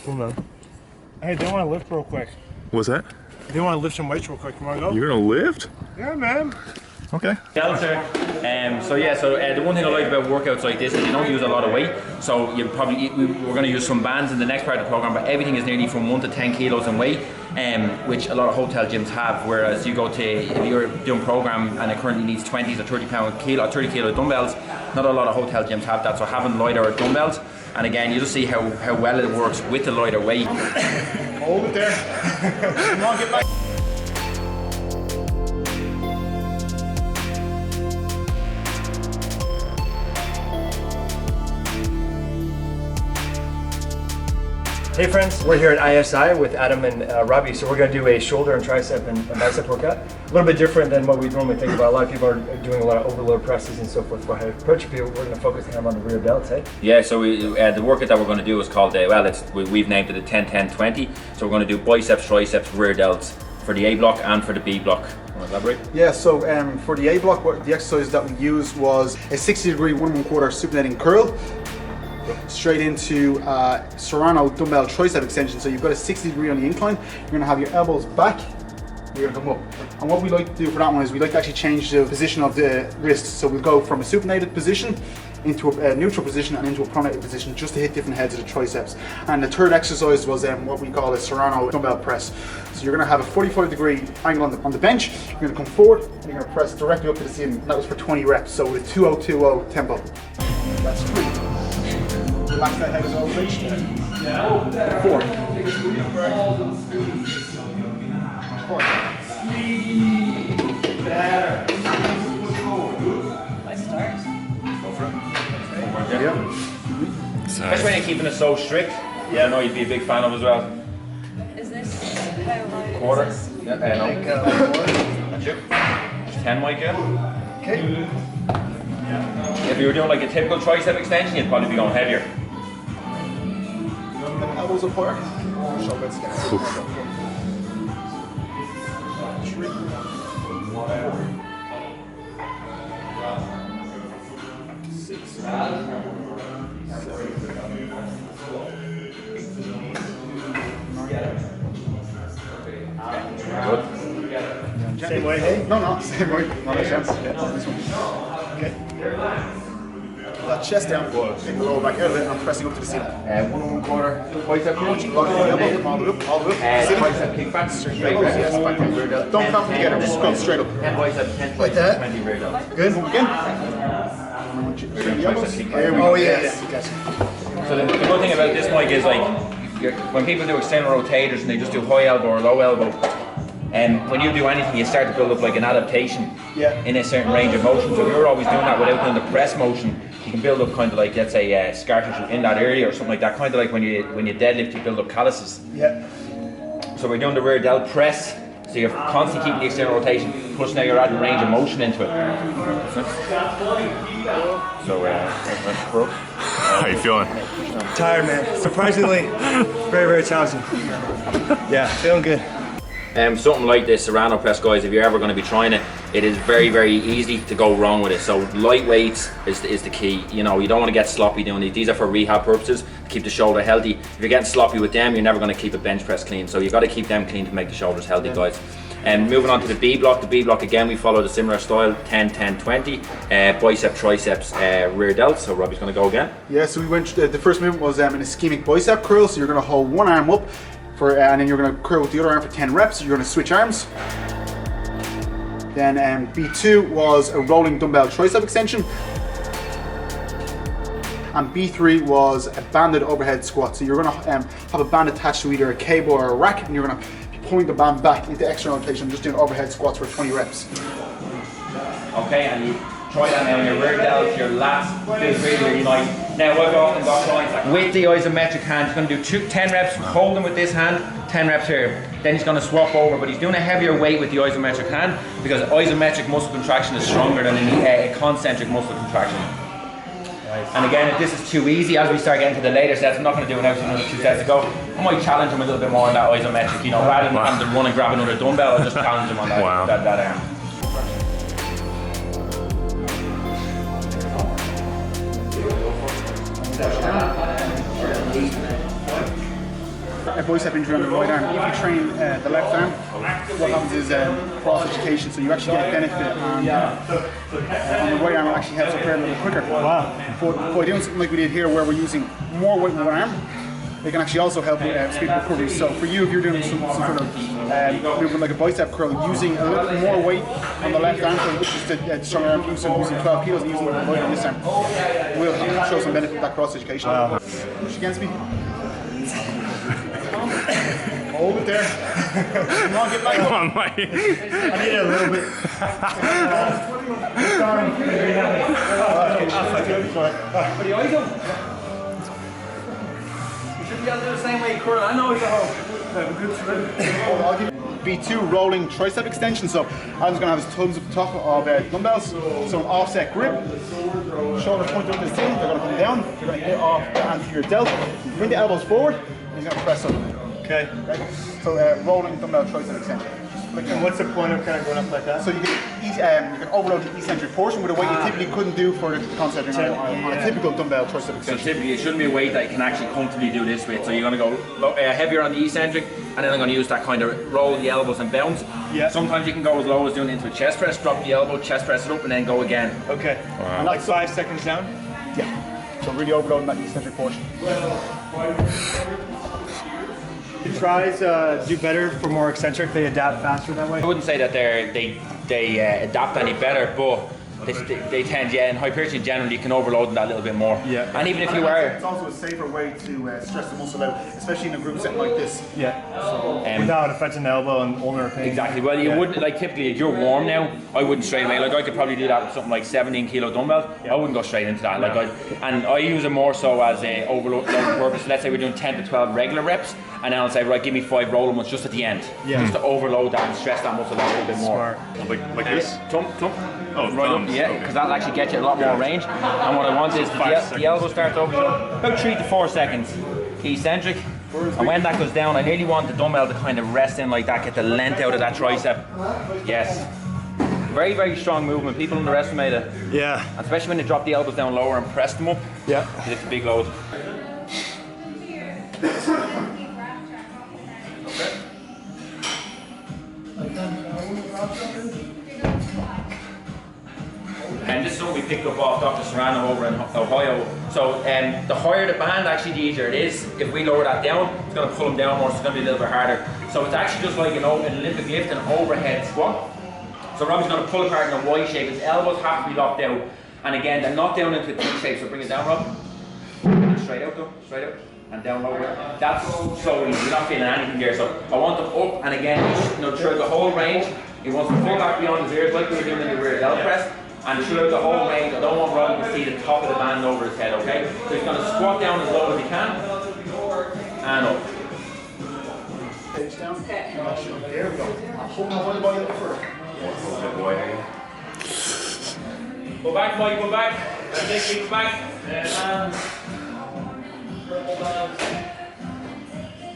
Cool, man. Hey, they want to lift real quick. What's that? They want to lift some weights real quick. You want to go? You're gonna lift? Yeah, man. Okay. The one thing I like about workouts like this is you don't use a lot of weight. So you probably we're going to use some bands in the next part of the program, but everything is nearly from 1 to 10 kilos in weight, which a lot of hotel gyms have. Whereas you go to, if you're doing program and it currently needs 20 to 30 kilo dumbbells, not a lot of hotel gyms have that. So having lighter dumbbells, and again, you just see how well it works with the lighter weight. Hold it there. Come on, get back. Hey friends, we're here at ISI with Adam and Robbie. So we're going to do a shoulder and tricep and bicep workout. A little bit different than what we normally think about. A lot of people are doing a lot of overload presses and so forth. For how to approach people, we're going to focus on the rear delts, eh? Yeah, so the workout that we're going to do is called, we've named it a 10-10-20. So we're going to do biceps, triceps, rear delts for the A block and for the B block. Want to elaborate? Yeah, so for the A block, the exercise that we used was a 60-degree 1 1/4 supinating curl. Straight into Serrano dumbbell tricep extension. So you've got a 60-degree on the incline. You're going to have your elbows back. You're going to come up. And what we like to do for that one is we like to actually change the position of the wrists. So we'll go from a supinated position into a neutral position and into a pronated position just to hit different heads of the triceps. And the third exercise was what we call a Serrano dumbbell press. So you're going to have a 45-degree angle on the bench. You're going to come forward and you're going to press directly up to the ceiling. And that was for 20 reps. So with a 2-0-2-0 tempo. That's 3. Relax that head as well, please. 4. 4. Let's start. Go for it. Yeah. Best way of keeping it so strict, I know you'd be a big fan of as well. Is this how high? Quarter. Is this? Yeah, no. That's you. 10, Mike, yeah? Okay. If you were doing like a typical tricep extension, you'd probably be going heavier. Elbows apart. Shoulders down. 3. 4. 6. 7. 8. Same way, hey? No, same way. Not a chance. Yeah, this one. Okay. That chest down, take the lower back out of it, and I'm pressing up to the ceiling. 1 1/4 bicep crunch. Lock the elbow, all the way up, all the way up. Ceiling. Tricep kickback, straight Elbows, rear yes, back down. rear delt. Don't cramp together, just go straight up. 10 bicep, 10 Like tricep, that. 20 rear delt. Good, again. There we go. Oh yes. So the good thing about this, Mike, is like when people do external rotators and they just do high elbow or low elbow, and when you do anything, you start to build up like an adaptation in a certain range of motion. So if you're always doing that without doing the press motion, you can build up kind of like, let's say, scar tissue in that area or something like that. Kind of like when you deadlift, you build up calluses. Yeah. So we're doing the rear delt press. So you're constantly keeping the external rotation, plus now you're adding range of motion into it. So, bro. How you feeling? Tired, man. Surprisingly, very, very challenging. Yeah, feeling good. Something like this Serrano press, guys, if you're ever going to be trying it, it is very, very easy to go wrong with it. So light weights is the key. You know, you don't want to get sloppy doing these. These are for rehab purposes, to keep the shoulder healthy. If you're getting sloppy with them, you're never going to keep a bench press clean. So you've got to keep them clean to make the shoulders healthy, guys. And moving on to the B block. The B block, again, we followed a similar style, 10-10-20, bicep, triceps, rear delts. So Robbie's going to go again. Yeah, so we went, the first movement was an ischemic bicep curl. So you're going to hold one arm up, and then you're going to curl with the other arm for 10 reps. You're going to switch arms. Then B2 was a rolling dumbbell tricep extension. And B3 was a banded overhead squat. So you're going to have a band attached to either a cable or a rack, and you're going to be pulling the band back into external rotation, just doing overhead squats for 20 reps. Okay, and you try that now in your rear delts, your lats, feels really, really nice. Now I've often got clients like, with the isometric hand, he's going to do 10 reps, hold him with this hand, 10 reps here. Then he's going to swap over, but he's doing a heavier weight with the isometric hand because isometric muscle contraction is stronger than a concentric muscle contraction. And again, if this is too easy, as we start getting to the later sets, I'm not going to do it now, so another 2 sets to go. I might challenge him a little bit more on that isometric, you know, rather than having to run and grab another dumbbell, I'll just challenge him on that, that arm. a bicep injury on the right arm, if you train the left arm, what happens is cross education, so you actually get a benefit on the right arm. It actually helps repair a little quicker. Wow. But by doing something like we did here, where we're using more weight in one arm, they can actually also help with speed recovery. So for you, if you're doing some sort of movement like a bicep curl, using a little bit more weight on the left arm, which is the stronger arm, so using 12 kilos and using more weight on this arm, will show some benefit with that cross education. Push against me. Hold it there. Come on, get back up. Come on, Mike. I need it a little bit. But the eyes open. You should be able to do the same way you curl. I know it's a hole. I'll give you B2 rolling tricep extension. So Adam's going to have his thumbs at the top of dumbbells. So an offset grip. Shoulders pointed up to the ceiling. They're going to come down. You're going to hit off the anterior delt. Bring the elbows forward. And he's going to press up. Okay. So rolling dumbbell tricep extension. And what's the point of kind of going up like that? So you can overload the eccentric portion with a weight you typically couldn't do for the concentric on a typical dumbbell tricep So extension. typically it shouldn't be a weight that you can actually comfortably do this with. So you're going to go heavier on the eccentric, and then I'm going to use that kind of roll the elbows and bounce. Yeah. Sometimes you can go as low as doing it into a chest press, drop the elbow, chest press it up, and then go again. Okay. Wow. And like 5 seconds down? Yeah. So really overloading that eccentric portion. Tries do better for more eccentric, they adapt faster that way? I wouldn't say that they adapt any better, but they tend, in hypertrophy generally you can overload them that little bit more. Yeah. And even if you are... It's also a safer way to stress the muscle out, especially in a group setting like this. Yeah. Without affecting the elbow and ulnar pain. Exactly. Well, you wouldn't, like typically if you're warm now, I wouldn't straight away. Like I could probably do that with something like 17 kilo dumbbells. I wouldn't go straight into that. Like I use it more so as a overload purpose. So let's say we're doing 10 to 12 regular reps, and then I'll say, right, give me 5 rolling ones just at the end, just to overload that and stress that muscle out a little bit more. Like this? Thump. Oh, Right up, thumbs. yeah, because that'll actually get you a lot more range. And what I want is the elbow starts over about 3 to 4 seconds. Eccentric. And when that goes down, I really want the dumbbell to kind of rest in like that, get the length out of that tricep. Yes. Very, very strong movement. People underestimate it. Yeah. Especially when they drop the elbows down lower and press them up. Yeah. It's a big load. And this is what we picked up off Dr. Serrano over in Ohio. So the higher the band, actually the easier it is. If we lower that down, it's going to pull them down more, so it's going to be a little bit harder. So it's actually just like an Olympic lift and overhead squat. So Robbie's going to pull apart in a Y shape. His elbows have to be locked out. And again, they're not down into a T shape, so bring it down, Rob. And straight out though, straight out. And down lower. That's so easy, you're not feeling anything there. So I want them up and again, throughout the whole range. He wants to pull back beyond his ears like we were doing in the rear delt press. And throughout the whole range, I don't want Robbie to see the top of the band over his head, okay? So he's going to squat down as low as he can. And up. Page down. There we go. Hold my whole body up first. Go back, Mike, go back. Keep back. And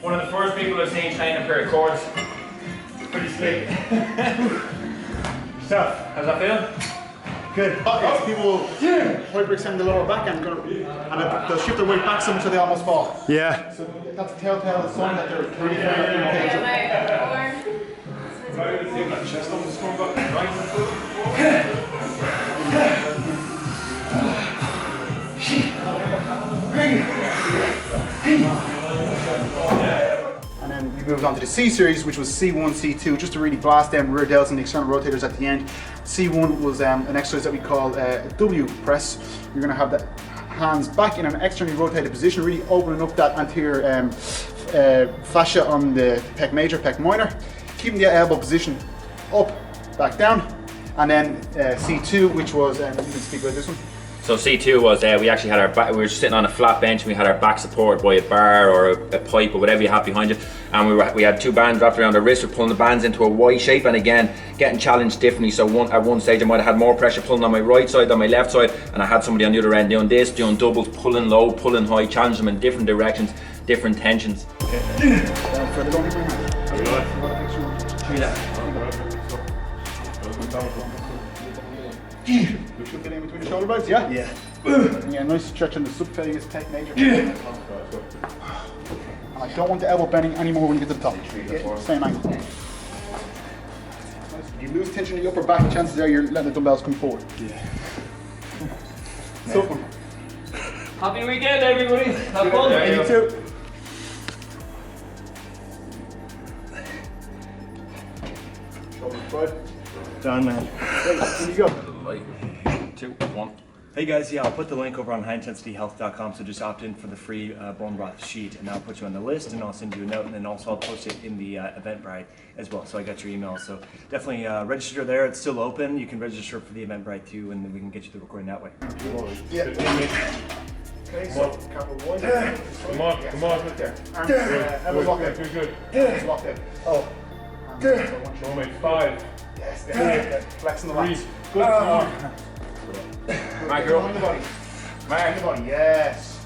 one of the first people I've seen train a pair of cords. Pretty slick. So, How's that feel? good. Okay, so people will hyperextend the lower back and they'll shift their weight back so much that they almost fall. Yeah. So that's a telltale sign that they're really very engaged. And then we moved on to the C series, which was C1, C2, just to really blast them rear delts and the external rotators at the end. C1 was an exercise that we call a W press. You're going to have the hands back in an externally rotated position, really opening up that anterior fascia on the pec major, pec minor, keeping the elbow position up, back down, and then C2, which was, you can speak about this one. So C2 was we actually had our back, we were sitting on a flat bench and we had our back supported by a bar or a pipe or whatever you have behind you, and we had 2 bands wrapped around our wrist. We're pulling the bands into a Y shape, and again getting challenged differently. So at one stage I might have had more pressure pulling on my right side than my left side, and I had somebody on the other end doing this, doing doubles, pulling low, pulling high, challenging them in different directions, different tensions. We should get in between the shoulder blades, yeah? Yeah. Yeah, nice stretch on the subclavius, pec major. And I don't want the elbow bending anymore when you get to the top. Same angle. If you lose tension in the upper back, chances are you're letting the dumbbells come forward. Yeah. So, Happy weekend, everybody. Have fun. you too. Shoulders spread. Done, man. Right, here you go. 2, 1. Hey guys, yeah, I'll put the link over on highintensityhealth.com, so just opt in for the free bone broth sheet, and I'll put you on the list, and I'll send you a note, and then also I'll post it in the Eventbrite as well, so I got your email. So definitely register there. It's still open. You can register for the Eventbrite too, and then we can get you the recording that way. Yeah. Okay, so couple one. Come on. Arms, elbows locked in. Good. Elbows locked in. Oh. Moment 5. Yes, there. Flexing the lats. 3. Good. Mark, Go on the body. Mark, The body, yes.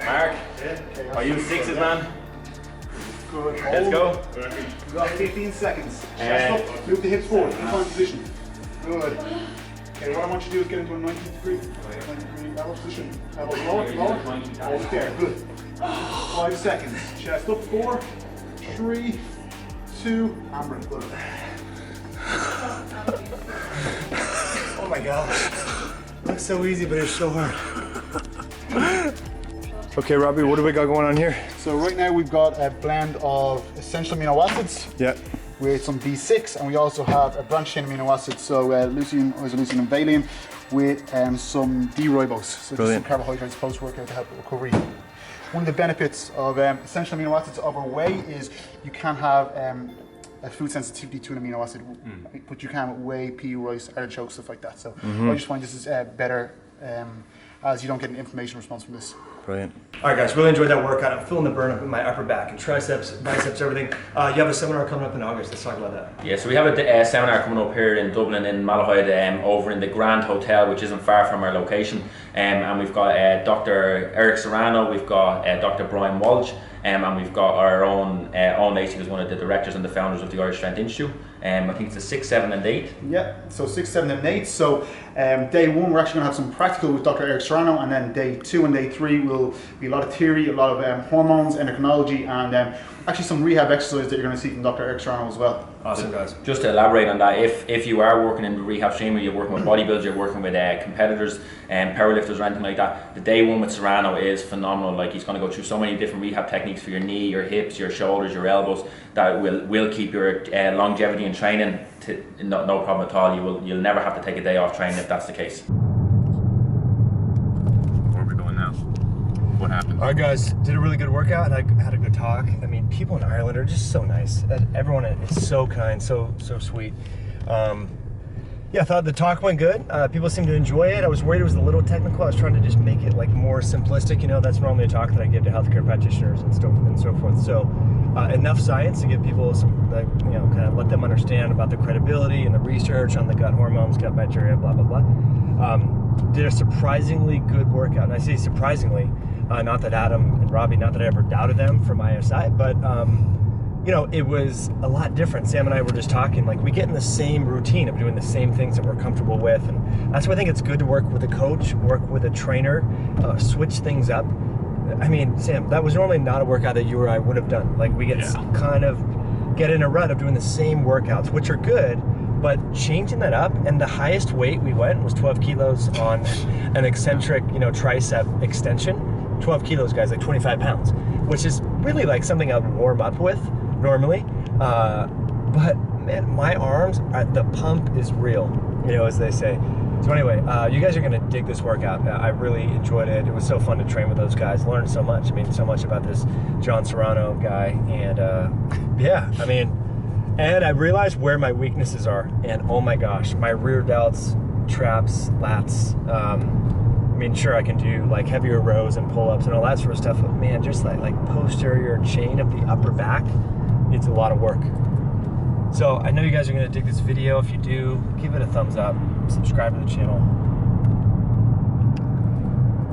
Mark. Okay, Are you 6s, man? Good. Let's go. You got 15 seconds. Chest up, move the hips forward, incline position. Good. Okay, what I want you to do is get into a 90-degree elbow position. Elbows lower. Hold it there, good. 5 seconds. Chest up, 4, 3, 2, and breath. Good. Oh my gosh. Looks so easy, but it's so hard. Okay, Robbie, what do we got going on here? So right now we've got a blend of essential amino acids Yeah. with some B6, and we also have a branched chain amino acids, so leucine, isoleucine, and valine, with some D-ribose, so just some Brilliant. carbohydrates post-workout to help with recovery. One of the benefits of essential amino acids over whey is you can have a food sensitivity to an amino acid, but you can with whey, pea, rice, artichoke, stuff like that. So I just find this is better as you don't get an inflammation response from this. Brilliant. All right, guys, really enjoyed that workout. I'm feeling the burn up in my upper back and triceps, biceps, everything. You have a seminar coming up in August. Let's talk about that. Yeah, so we have a seminar coming up here in Dublin in Malahide over in the Grand Hotel, which isn't far from our location. And we've got Dr. Eric Serrano, we've got Dr. Brian Walsh, and we've got our own Lacey, who's one of the directors and the founders of the Irish Strength Institute. I think it's the 6, 7 and 8. Yeah, so 6, 7 and 8. So day 1 we're actually going to have some practical with Dr. Eric Serrano, and then day 2 and day 3 will be a lot of theory, a lot of hormones, endocrinology, and actually some rehab exercises that you're going to see from Dr. Eric Serrano as well. Awesome, guys. Just to elaborate on that, if you are working in the rehab stream, or you're working with bodybuilders, you're working with competitors and powerlifters or anything like that, the day 1 with Serrano is phenomenal. Like, he's going to go through so many different rehab techniques for your knee, your hips, your shoulders, your elbows, that will keep your longevity in training to no problem at all. You'll never have to take a day off training if that's the case. Where are we going now? What happened? All right, guys, did a really good workout. I had a good talk. I mean, people in Ireland are just so nice. Everyone is so kind, so sweet. Yeah, I thought the talk went good. People seemed to enjoy it. I was worried it was a little technical. I was trying to just make it like more simplistic. You know, that's normally a talk that I give to healthcare practitioners and so forth. So enough science to give people some, like, you know, kind of let them understand about the credibility and the research on the gut hormones, gut bacteria, blah, blah, blah. Did a surprisingly good workout. And I say surprisingly, not that Adam and Robbie, not that I ever doubted them from ISI, but you know, it was a lot different. Sam and I were just talking, like, we get in the same routine of doing the same things that we're comfortable with, and that's why I think it's good to work with a coach, work with a trainer, switch things up. I mean, Sam, that was normally not a workout that you or I would have done. Like, we get kind of get in a rut of doing the same workouts, which are good, but changing that up, and the highest weight we went was 12 kilos on an eccentric, you know, tricep extension. 12 kilos, guys, like 25 pounds, which is really like something I'd warm up with normally. But man, my arms, the pump is real, you know, as they say. So anyway, you guys are gonna dig this workout. I really enjoyed it. It was so fun to train with those guys, learned so much. I mean, so much about this John Serrano guy, and yeah, I mean, and I realized where my weaknesses are, and oh my gosh, my rear delts, traps, lats, I mean, sure, I can do like heavier rows and pull-ups and all that sort of stuff, but man, just like posterior chain of the upper back needs a lot of work. So I know you guys are gonna dig this video. If you do, give it a thumbs up, subscribe to the channel.